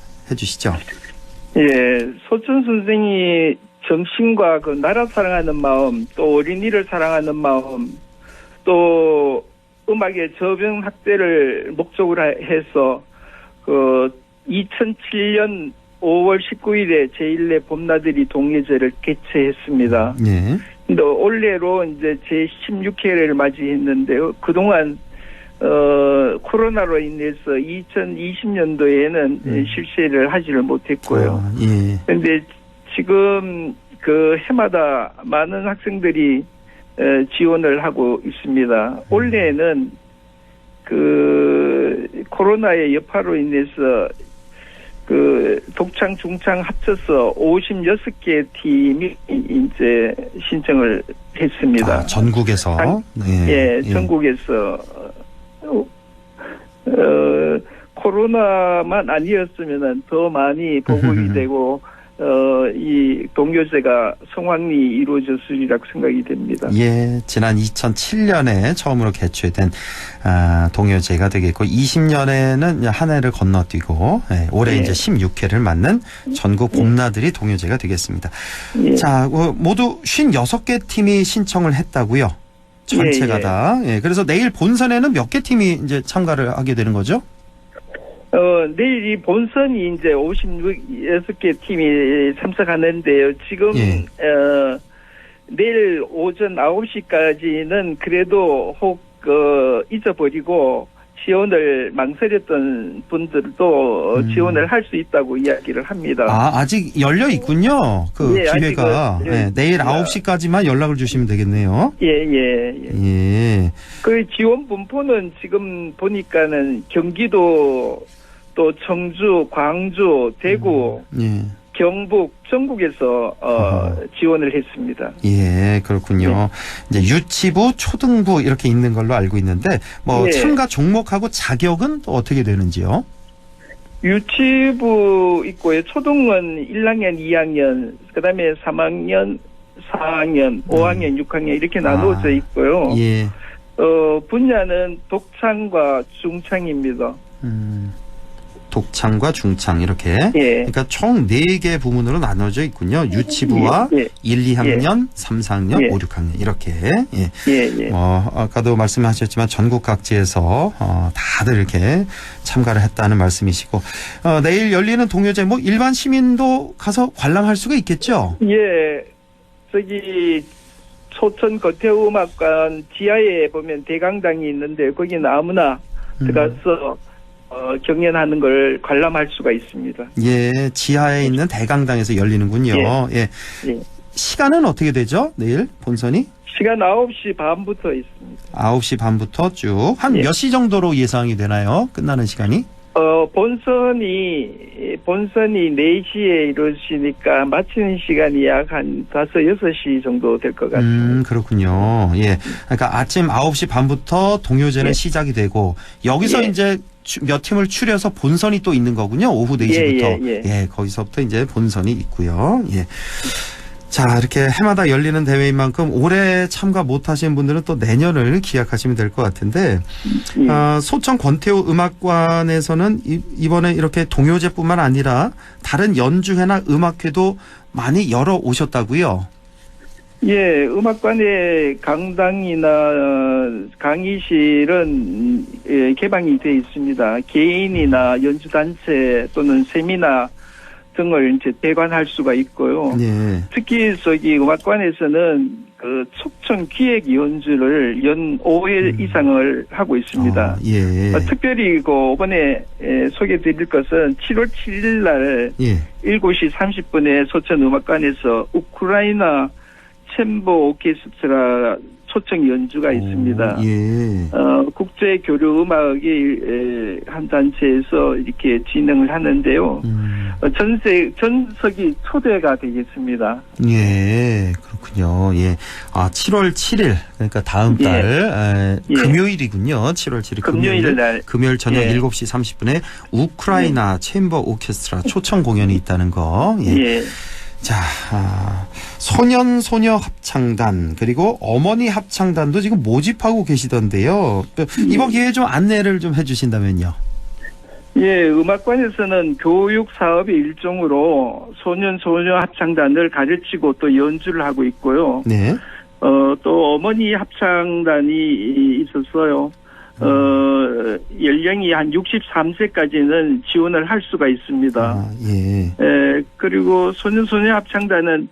소천 선생이 정신과 그 나라 사랑하는 마음, 또 어린이를 사랑하는 마음, 또 음악의 저변 확대를 목적으로 해서 그 2007년 5월 19일에 제1회 봄나들이 동요제를 개최했습니다. 근데 올해로 이제 제16회를 맞이했는데요. 그동안 코로나로 인해서 2020년도에는 실시를 하지를 못했고요. 그런데 지금 그 해마다 많은 학생들이 지원을 하고 있습니다. 올해는 그 코로나의 여파로 인해서 그 독창 중창 합쳐서 56개 팀이 이제 신청을 했습니다. 전국에서 전국에서 코로나만 아니었으면은 더 많이 보급이 되고 이 동요제가 성황리 이루어졌으리라고 생각이 됩니다. 지난 2007년에 처음으로 개최된 동요제가 되겠고 20년에는 한 해를 건너뛰고 올해 이제 16회를 맞는 전국 봄나들이 동요제가 되겠습니다. 자, 모두 56개 팀이 신청을 했다고요? 전체가 다. 그래서 내일 본선에는 몇 개 팀이 이제 참가를 하게 되는 거죠? 내일 이 본선이 이제 56개 팀이 참석하는데요. 지금, 내일 오전 9시까지는 그래도 잊어버리고 지원을 망설였던 분들도 지원을 할 수 있다고 이야기를 합니다. 아직 열려 있군요. 그 기회가. 내일 9시까지만 연락을 주시면 되겠네요. 그 지원 분포는 지금 보니까는 경기도 또 청주, 광주, 대구, 경북, 전국에서 지원을 했습니다. 그렇군요. 이제 유치부, 초등부 이렇게 있는 걸로 알고 있는데 참가 종목하고 자격은 또 어떻게 되는지요? 유치부 있고요. 초등은 1학년, 2학년, 그다음에 3학년, 4학년, 5학년, 6학년 이렇게 나누어져 있고요. 예. 분야는 독창과 중창입니다. 독창과 중창 이렇게. 예. 그러니까 총 4개 부문으로 나눠져 있군요. 유치부와 예. 1, 2학년, 3, 4학년, 예. 5, 6학년 이렇게. 예. 예. 아까도 말씀하셨지만 전국 각지에서 다들 이렇게 참가를 했다는 말씀이시고 내일 열리는 동요제 뭐 일반 시민도 가서 관람할 수가 있겠죠? 예. 저기 소천 거태음악관 지하에 보면 대강당이 있는데 거기는 아무나 들어가서 경연하는 걸 관람할 수가 있습니다. 예, 지하에 있는 대강당에서 열리는군요. 예. 예. 시간은 어떻게 되죠? 내일 본선이? 시간 9시 반부터 있습니다. 9시 반부터 쭉. 한 몇 시 정도로 예상이 되나요? 끝나는 시간이? 본선이 4시에 이루어지니까 마치는 시간이 약 한 5, 6시 정도 될 것 같습니다. 그렇군요. 예. 그러니까 아침 9시 반부터 동요제는 예. 시작이 되고 여기서 예. 이제 몇 팀을 추려서 본선이 또 있는 거군요. 오후 4시부터. 예. 거기서부터 이제 본선이 있고요. 예. 자, 이렇게 해마다 열리는 대회인 만큼 올해 참가 못하신 분들은 또 내년을 기약하시면 될 것 같은데 소천 권태우 음악관에서는 이번에 이렇게 동요제뿐만 아니라 다른 연주회나 음악회도 많이 열어 오셨다고요? 예, 음악관의 강당이나 강의실은 개방이 되어 있습니다. 개인이나 연주단체 또는 세미나 등을 이제 대관할 수가 있고요. 네. 특히 저기 음악관에서는 그 촉천 기획 연주를 연 5회 이상을 하고 있습니다. 예. 특별히 이번에 소개드릴 것은 7월 7일 날 7시 30분에 소천 음악관에서 우크라이나 챔버 오케스트라 초청 연주가 있습니다. 국제 교류 음악의 한 단체에서 이렇게 진행을 하는데요. 전석이 초대가 되겠습니다. 예, 그렇군요. 예. 7월 7일, 그러니까 다음 달, 금요일이군요. 7월 7일 금요일 날. 금요일 저녁 7시 30분에 우크라이나 챔버 오케스트라 초청 공연이 있다는 거. 예. 자, 소년 소녀 합창단 그리고 어머니 합창단도 지금 모집하고 계시던데요. 이번 기회에 좀 안내를 좀 해주신다면요. 예, 음악관에서는 교육 사업의 일종으로 소년 소녀 합창단을 가르치고 또 연주를 하고 있고요. 네. 또 어머니 합창단이 있었어요. 연령이 한 63세까지는 지원을 할 수가 있습니다. 그리고 소년소녀 합창단은,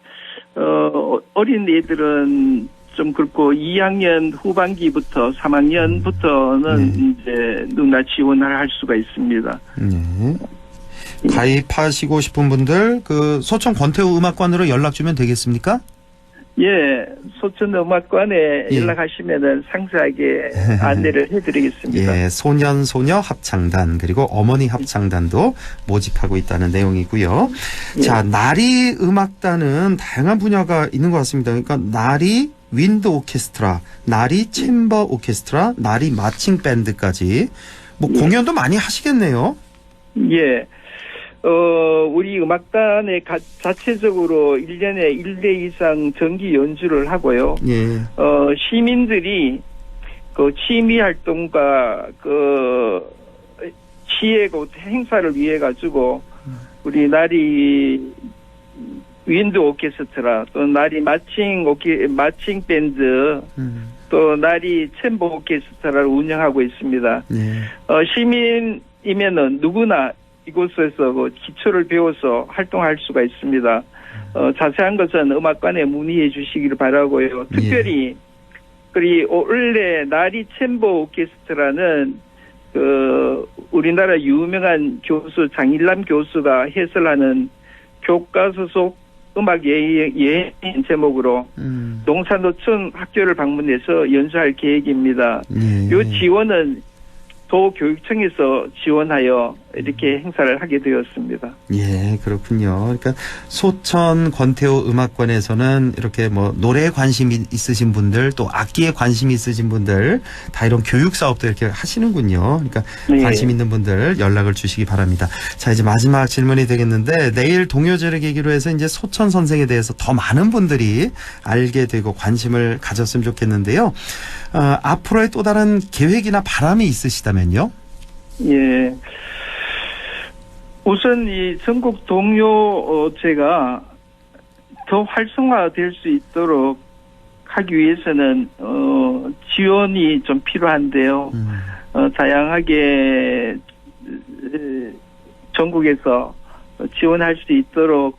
어린 애들은 좀 그렇고 2학년 후반기부터 3학년부터는 이제 누구나 지원을 할 수가 있습니다. 가입하시고 싶은 분들, 소천 권태우 음악관으로 연락 주면 되겠습니까? 예, 소천 음악관에 연락하시면은 상세하게 안내를 해드리겠습니다. 예, 소년 소녀 합창단 그리고 어머니 합창단도 모집하고 있다는 내용이고요. 자, 나리 음악단은 다양한 분야가 있는 것 같습니다. 그러니까 나리 윈드 오케스트라, 나리 챔버 오케스트라, 나리 마칭 밴드까지 공연도 많이 하시겠네요. 예. 우리 음악단에 자체적으로 1년에 1회 이상 정기 연주를 하고요. 시민들이 취미 활동과 시의 행사를 위해 가지고 우리 나리 윈드 오케스트라 또 나리 마칭 밴드 또 나리 챔버 오케스트라를 운영하고 있습니다. 시민이면은 누구나 이곳에서 기초를 배워서 활동할 수가 있습니다. 자세한 것은 음악관에 문의해 주시기를 바라고요. 특별히 원래 나리 챔버 오케스트라는 우리나라 유명한 교수 장일남 교수가 해설하는 교과서 속 음악 예행 제목으로 농산노천 학교를 방문해서 연주할 계획입니다. 이 지원은 도교육청에서 지원하여 이렇게 행사를 하게 되었습니다. 예, 그렇군요. 그러니까 소천 권태호 음악관에서는 이렇게 뭐 노래에 관심이 있으신 분들 또 악기에 관심이 있으신 분들 다 이런 교육 사업도 이렇게 하시는군요. 그러니까 네. 관심 있는 분들 연락을 주시기 바랍니다. 자, 이제 마지막 질문이 되겠는데 내일 동요제를 계기로 해서 이제 소천 선생에 대해서 더 많은 분들이 알게 되고 관심을 가졌으면 좋겠는데요. 앞으로의 또 다른 계획이나 바람이 있으시다면요? 예. 우선 이 전국 동요제가 더 활성화될 수 있도록 하기 위해서는 지원이 좀 필요한데요. 다양하게 전국에서 지원할 수 있도록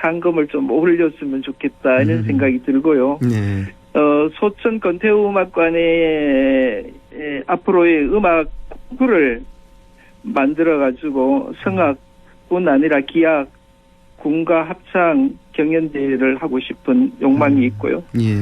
상금을 좀 올렸으면 좋겠다 이런 생각이 들고요. 네. 소천 권태호 음악관의 앞으로의 음악부를 만들어가지고 성악뿐 아니라 기악, 군가 합창 경연대회를 하고 싶은 욕망이 있고요. 예.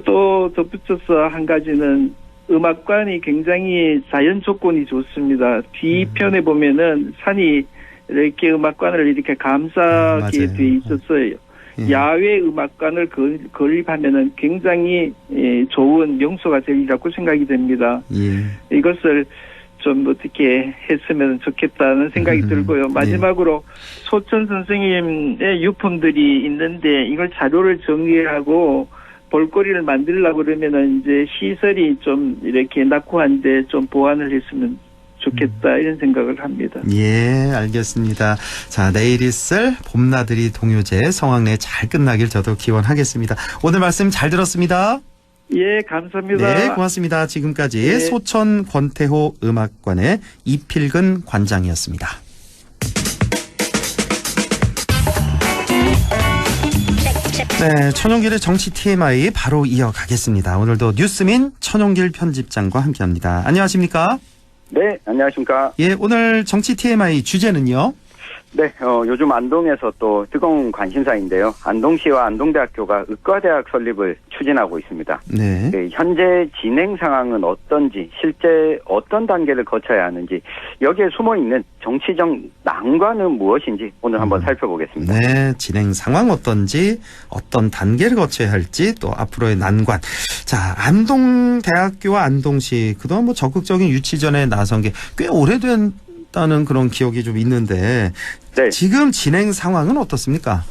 또 덧붙여서 한 가지는 음악관이 굉장히 자연 조건이 좋습니다. 뒤편에 보면은 산이 이렇게 음악관을 이렇게 감싸게 돼 있었어요. 예. 야외 음악관을 건립하면은 굉장히 좋은 명소가 되리라고 생각이 됩니다. 예. 이것을 좀 어떻게 했으면 좋겠다는 생각이 들고요. 마지막으로 소천 선생님의 유품들이 있는데 이걸 자료를 정리하고 볼거리를 만들려고 그러면은 이제 시설이 좀 이렇게 낙후한데 좀 보완을 했으면 좋겠다 이런 생각을 합니다. 예, 알겠습니다. 자, 내일 있을 봄나들이 동요제 성황리에 잘 끝나길 저도 기원하겠습니다. 오늘 말씀 잘 들었습니다. 예, 감사합니다. 네, 고맙습니다. 지금까지 네. 소천 권태호 음악관의 이필근 관장이었습니다. 네, 천용길의 정치 TMI 바로 이어가겠습니다. 오늘도 뉴스민 천용길 편집장과 함께합니다. 안녕하십니까? 네, 안녕하십니까? 예, 오늘 정치 TMI 주제는요? 네, 요즘 안동에서 또 뜨거운 관심사인데요. 안동시와 안동대학교가 의과대학 설립을 추진하고 있습니다. 네. 현재 진행 상황은 어떤지, 실제 어떤 단계를 거쳐야 하는지, 여기에 숨어있는 정치적 난관은 무엇인지 오늘 한번 살펴보겠습니다. 네, 진행 상황 어떤지, 어떤 단계를 거쳐야 할지, 또 앞으로의 난관. 자, 안동대학교와 안동시, 그동안 뭐 적극적인 유치전에 나선 게 꽤 오래됐다는 그런 기억이 좀 있는데, 네. 지금 진행 상황은 어떻습니까?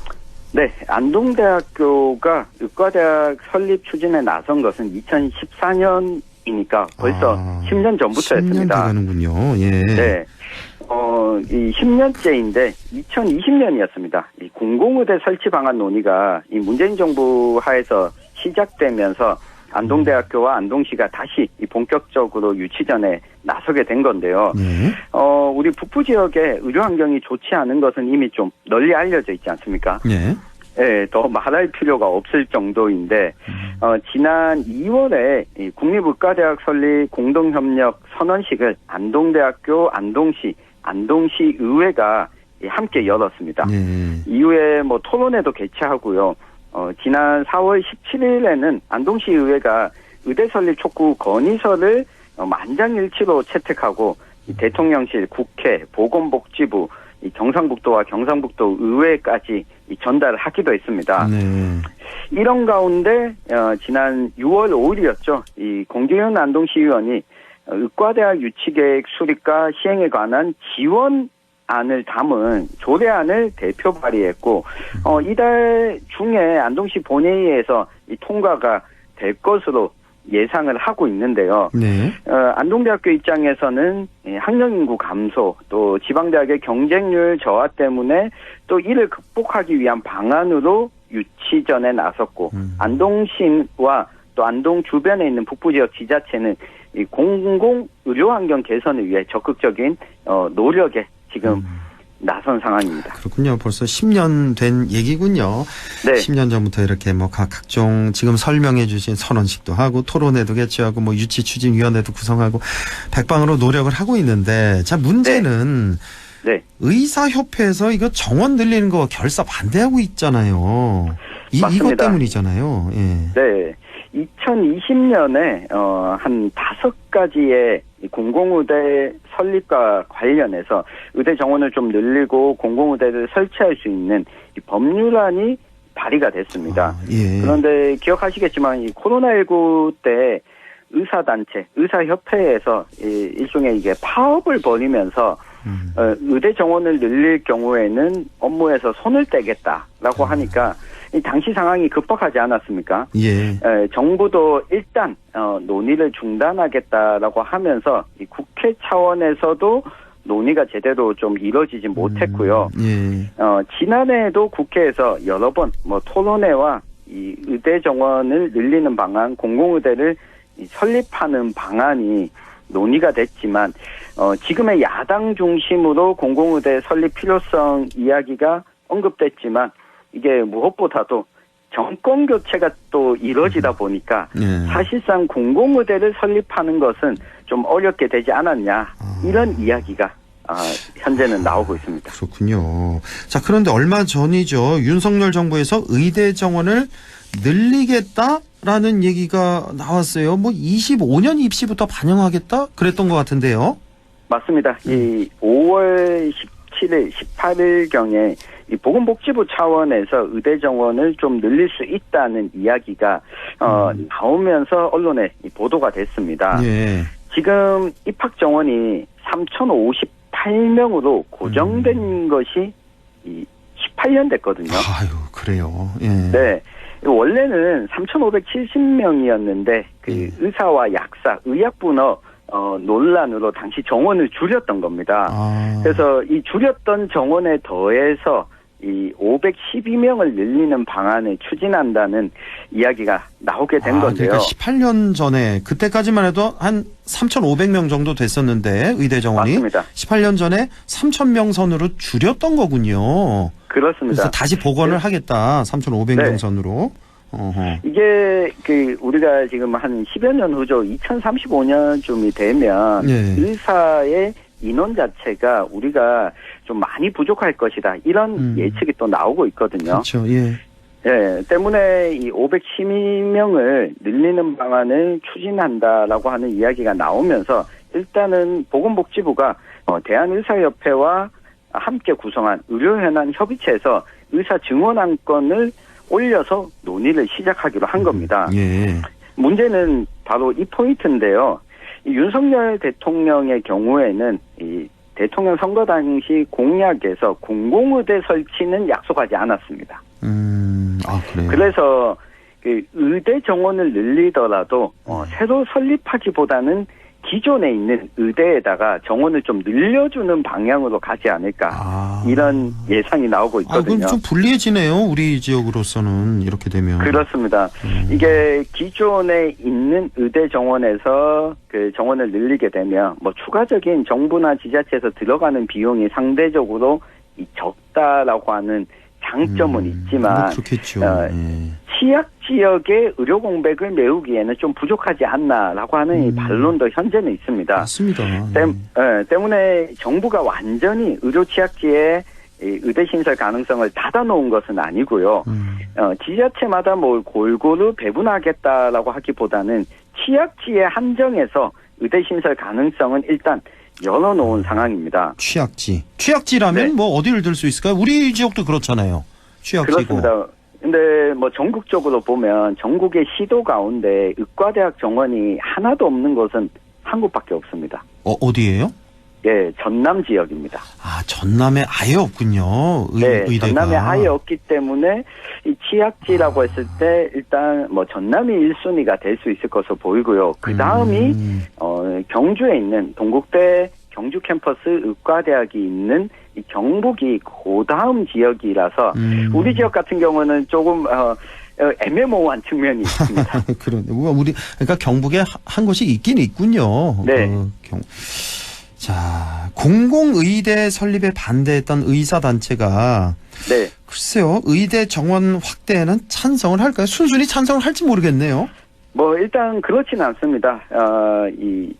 네, 안동대학교가 의과대학 설립 추진에 나선 것은 2014년이니까 벌써 10년 전부터였습니다. 10년 되가는군요. 예. 네. 이 10년째인데 2020년이었습니다. 이 공공의대 설치 방안 논의가 이 문재인 정부 하에서 시작되면서 안동대학교와 안동시가 다시 본격적으로 유치전에 나서게 된 건데요. 우리 북부 지역의 의료 환경이 좋지 않은 것은 이미 좀 널리 알려져 있지 않습니까? 네. 네, 더 말할 필요가 없을 정도인데, 지난 2월에 이 국립의과대학 설립 공동협력 선언식을 안동대학교, 안동시, 안동시 의회가 함께 열었습니다. 이후에 뭐 토론회도 개최하고요. 지난 4월 17일에는 안동시 의회가 의대 설립 촉구 건의서를 만장일치로 채택하고 대통령실, 국회, 보건복지부, 경상북도와 경상북도 의회까지 전달을 하기도 했습니다. 네. 이런 가운데 지난 6월 5일이었죠. 이 공기현 안동시의원이 의과대학 유치계획 수립과 시행에 관한 지원안을 담은 조례안을 대표 발의했고 이달 중에 안동시 본회의에서 이 통과가 될 것으로 예상을 하고 있는데요. 네. 안동대학교 입장에서는 학령인구 감소, 또 지방대학의 경쟁률 저하 때문에 또 이를 극복하기 위한 방안으로 유치전에 나섰고 안동시와 또 안동 주변에 있는 북부지역 지자체는 이 공공 의료 환경 개선을 위해 적극적인 노력에 지금 나선 상황입니다. 그렇군요. 벌써 10년 된 얘기군요. 네. 10년 전부터 이렇게 뭐 각종 지금 설명해 주신 선언식도 하고 토론회도 개최하고 뭐 유치 추진위원회도 구성하고 백방으로 노력을 하고 있는데 자 문제는 네. 의사협회에서 이거 정원 늘리는 거 결사 반대하고 있잖아요. 맞습니다. 이것 때문이잖아요. 예. 네. 2020년에 한 5가지의 이 공공의대 설립과 관련해서 의대 정원을 좀 늘리고 공공의대를 설치할 수 있는 이 법률안이 발의가 됐습니다. 예. 그런데 기억하시겠지만 이 코로나19 때 의사단체, 의사협회에서 일종의 이게 파업을 벌이면서 의대 정원을 늘릴 경우에는 업무에서 손을 떼겠다라고 하니까 이 당시 상황이 급박하지 않았습니까? 예. 정부도 일단 논의를 중단하겠다라고 하면서 이 국회 차원에서도 논의가 제대로 좀 이루어지지 못했고요. 예. 지난해에도 국회에서 여러 번 토론회와 이 의대 정원을 늘리는 방안, 공공의대를 설립하는 방안이 논의가 됐지만 지금의 야당 중심으로 공공의대 설립 필요성 이야기가 언급됐지만 이게 무엇보다도 정권 교체가 또 이루어지다 보니까 사실상 공공의대를 설립하는 것은 좀 어렵게 되지 않았냐 이런 이야기가 현재는 나오고 있습니다. 그렇군요. 자, 그런데 얼마 전이죠. 윤석열 정부에서 의대 정원을 늘리겠다라는 얘기가 나왔어요. 25년 입시부터 반영하겠다? 그랬던 것 같은데요. 맞습니다. 이 5월 17일, 18일경에 이 보건복지부 차원에서 의대 정원을 좀 늘릴 수 있다는 이야기가 나오면서 언론에 보도가 됐습니다. 예. 지금 입학 정원이 3,058명으로 고정된 것이 18년 됐거든요. 아유, 그래요. 예. 네. 원래는 3,570명이었는데 그 의사와 약사, 의약분업 논란으로 당시 정원을 줄였던 겁니다. 그래서 이 줄였던 정원에 더해서 이 512명을 늘리는 방안을 추진한다는 이야기가 나오게 된 건데요. 그러니까 18년 전에 그때까지만 해도 한 3,500명 정도 됐었는데 의대 정원이 맞습니다. 18년 전에 3,000명 선으로 줄였던 거군요. 그렇습니다. 그래서 다시 복원을 하겠다. 3,500명 선으로. 이게 우리가 지금 한 10여 년 후죠. 2035년쯤이 되면 의사의 인원 자체가 우리가 좀 많이 부족할 것이다. 이런 예측이 또 나오고 있거든요. 그렇죠. 예. 예, 때문에 이 512명을 늘리는 방안을 추진한다라고 하는 이야기가 나오면서 일단은 보건복지부가 대한의사협회와 함께 구성한 의료현안 협의체에서 의사 증원안건을 올려서 논의를 시작하기로 한 겁니다. 예. 문제는 바로 이 포인트인데요. 이 윤석열 대통령의 경우에는 이 대통령 선거 당시 공약에서 공공의대 설치는 약속하지 않았습니다. 그래요? 그래서 그 의대 정원을 늘리더라도 새로 설립하기보다는 기존에 있는 의대에다가 정원을 좀 늘려주는 방향으로 가지 않을까 이런 예상이 나오고 있거든요. 그럼 좀 불리해지네요. 우리 지역으로서는 이렇게 되면. 그렇습니다. 이게 기존에 있는 의대 정원에서 그 정원을 늘리게 되면 추가적인 정부나 지자체에서 들어가는 비용이 상대적으로 적다라고 하는 장점은 있지만 그렇겠죠. 취약 지역의 의료 공백을 메우기에는 좀 부족하지 않나라고 하는 이 반론도 현재는 있습니다. 맞습니다. 때문에 정부가 완전히 의료 취약지에 의대 신설 가능성을 닫아놓은 것은 아니고요. 지자체마다 골고루 배분하겠다라고 하기보다는 취약지에 한정해서 의대 신설 가능성은 일단 열어놓은 상황입니다. 취약지라면 어디를 들 수 있을까요? 우리 지역도 그렇잖아요. 취약지고. 그렇습니다. 근데 전국적으로 보면 전국의 시도 가운데 의과대학 정원이 하나도 없는 곳은 한 곳밖에 없습니다. 어디예요? 예, 전남 지역입니다. 전남에 아예 없군요. 의대가. 전남에 아예 없기 때문에 이 취약지라고 했을 때 일단 전남이 1순위가 될 수 있을 것으로 보이고요. 그 다음이 경주에 있는 동국대 경주 캠퍼스 의과대학이 있는 이 경북이 그다음 지역이라서 우리 지역 같은 경우는 조금 애매모호한 측면이 있습니다. 그러니까 경북에 한 곳이 있긴 있군요. 네. 자, 공공의대 설립에 반대했던 의사단체가 글쎄요, 의대 정원 확대에는 찬성을 할까요? 순순히 찬성을 할지 모르겠네요. 일단 그렇지는 않습니다. 이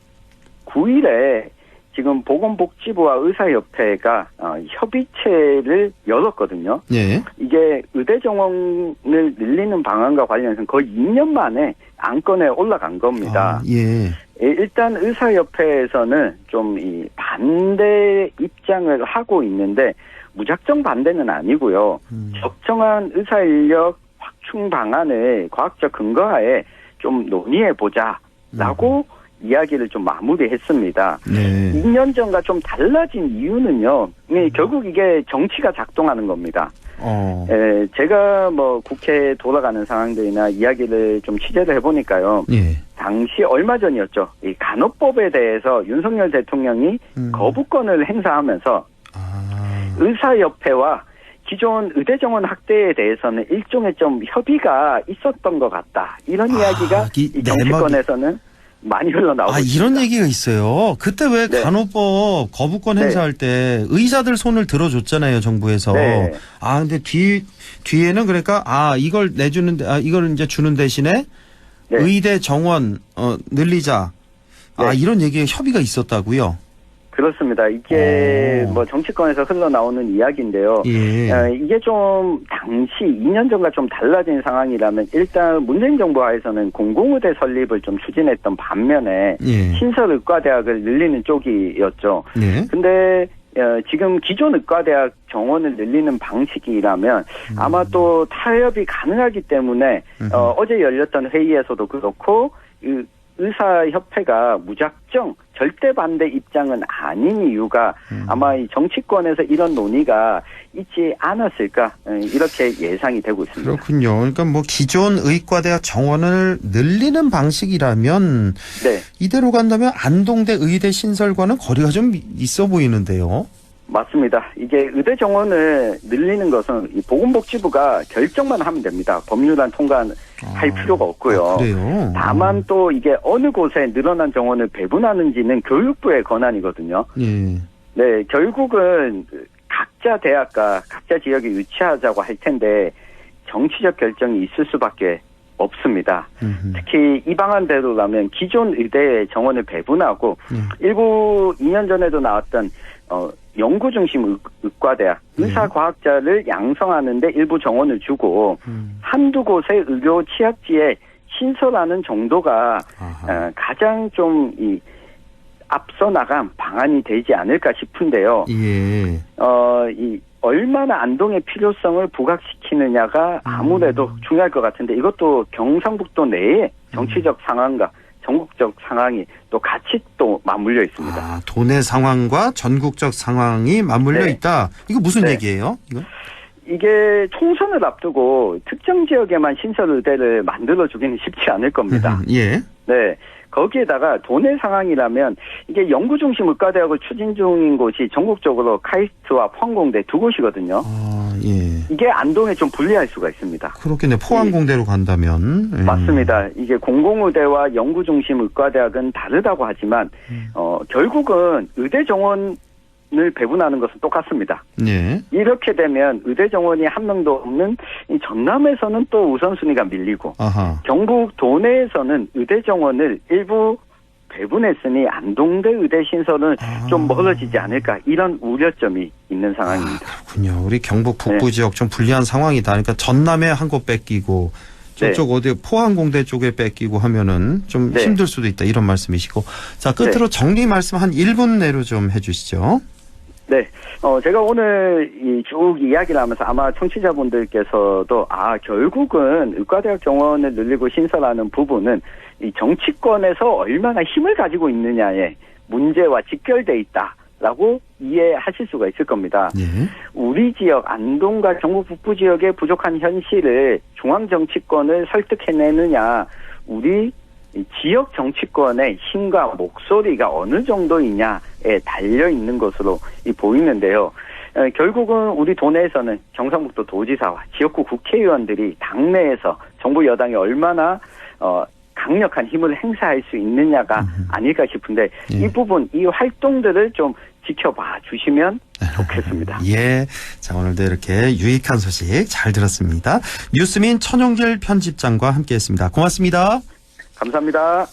9일에 지금 보건복지부와 의사협회가 협의체를 열었거든요. 예. 이게 의대 정원을 늘리는 방안과 관련해서 거의 2년 만에 안건에 올라간 겁니다. 예. 일단 의사협회에서는 좀 이 반대 입장을 하고 있는데 무작정 반대는 아니고요. 적정한 의사인력 확충 방안을 과학적 근거하에 좀 논의해보자라고 이야기를 좀 마무리했습니다. 네. 2년 전과 좀 달라진 이유는요. 결국 이게 정치가 작동하는 겁니다. 제가 뭐 국회에 돌아가는 상황들이나 이야기를 좀 취재를 해보니까요. 예. 당시 얼마 전이었죠. 이 간호법에 대해서 윤석열 대통령이 거부권을 행사하면서 의사협회와 기존 의대정원 확대에 대해서는 일종의 좀 협의가 있었던 것 같다. 이런 이야기가 이 정치권에서는 많이 흘러나오고 있습니다. 이런 얘기가 있어요. 그때 왜 네. 간호법 거부권 행사할 때 의사들 손을 들어줬잖아요, 정부에서. 네. 근데 뒤에는 그러니까 이걸 이걸 이제 주는 대신에 네. 의대 정원 늘리자. 네. 이런 얘기에 협의가 있었다고요. 그렇습니다. 이게 뭐 정치권에서 흘러나오는 이야기인데요. 예. 이게 좀 당시 2년 전과 좀 달라진 상황이라면 일단 문재인 정부 하에서는 공공의대 설립을 좀 추진했던 반면에 예. 신설의과대학을 늘리는 쪽이었죠. 네. 근데 지금 기존 의과대학 정원을 늘리는 방식이라면 아마 또 타협이 가능하기 때문에 어제 열렸던 회의에서도 그렇고 의사협회가 무작정 절대 반대 입장은 아닌 이유가 아마 이 정치권에서 이런 논의가 있지 않았을까 이렇게 예상이 되고 있습니다. 그렇군요. 그러니까 뭐 기존 의과대학 정원을 늘리는 방식이라면 네. 이대로 간다면 안동대 의대 신설과는 거리가 좀 있어 보이는데요. 맞습니다. 이게 의대 정원을 늘리는 것은 이 보건복지부가 결정만 하면 됩니다. 법률안 통과할 필요가 없고요. 그래요? 다만 또 이게 어느 곳에 늘어난 정원을 배분하는지는 교육부의 권한이거든요. 예. 네, 결국은 각자 대학과 각자 지역에 유치하자고 할 텐데 정치적 결정이 있을 수밖에 없습니다. 특히 이 방안대로라면 기존 의대의 정원을 배분하고 일부 2년 전에도 나왔던 연구중심 의과대학 의사과학자를 양성하는데 일부 정원을 주고 한두 곳의 의료 취약지에 신설하는 정도가 가장 좀 앞서 나간 방안이 되지 않을까 싶은데요. 예. 얼마나 안동의 필요성을 부각시키느냐가 아무래도 중요할 것 같은데 이것도 경상북도 내의 정치적 상황과 전국적 상황이 또 같이 또 맞물려 있습니다. 도내 상황과 전국적 상황이 맞물려 네. 있다. 이거 무슨 네. 얘기예요? 이게 총선을 앞두고 특정 지역에만 신설의대를 만들어주기는 쉽지 않을 겁니다. 예. 네. 거기에다가 도내 상황이라면 이게 연구중심 의과대학을 추진 중인 곳이 전국적으로 카이스트와 포항공대 두 곳이거든요. 예. 이게 안동에 좀 불리할 수가 있습니다. 그렇겠네. 포항공대로 간다면. 맞습니다. 이게 공공의대와 연구중심 의과대학은 다르다고 하지만 결국은 의대 정원을 배분하는 것은 똑같습니다. 예. 이렇게 되면 의대 정원이 한 명도 없는 이 전남에서는 또 우선순위가 밀리고 경북 도내에서는 의대 정원을 일부 배분했으니 안동대 의대 신설은 좀 멀어지지 않을까 이런 우려점이 있는 상황입니다. 그렇군요. 우리 경북 북부 네. 지역 좀 불리한 상황이다. 그러니까 전남에 한 곳 뺏기고 저쪽 어디 포항공대 쪽에 뺏기고 하면은 좀 네. 힘들 수도 있다. 이런 말씀이시고. 자, 끝으로 정리 말씀 한 1분 내로 좀 해주시죠. 네. 제가 오늘 쭉 이야기를 하면서 아마 청취자분들께서도 결국은 의과대학 정원을 늘리고 신설하는 부분은 이 정치권에서 얼마나 힘을 가지고 있느냐의 문제와 직결돼 있다라고 이해하실 수가 있을 겁니다. 예. 우리 지역 안동과 경북 북부 지역의 부족한 현실을 중앙 정치권을 설득해내느냐, 우리 지역 정치권의 힘과 목소리가 어느 정도이냐에 달려 있는 것으로 보이는데요. 결국은 우리 도내에서는 경상북도 도지사와 지역구 국회의원들이 당내에서 정부 여당이 얼마나 강력한 힘을 행사할 수 있느냐가 아닐까 싶은데 이 부분, 이 활동들을 좀 지켜봐 주시면 좋겠습니다. 예. 자, 오늘도 이렇게 유익한 소식 잘 들었습니다. 뉴스민 천용길 편집장과 함께했습니다. 고맙습니다. 감사합니다.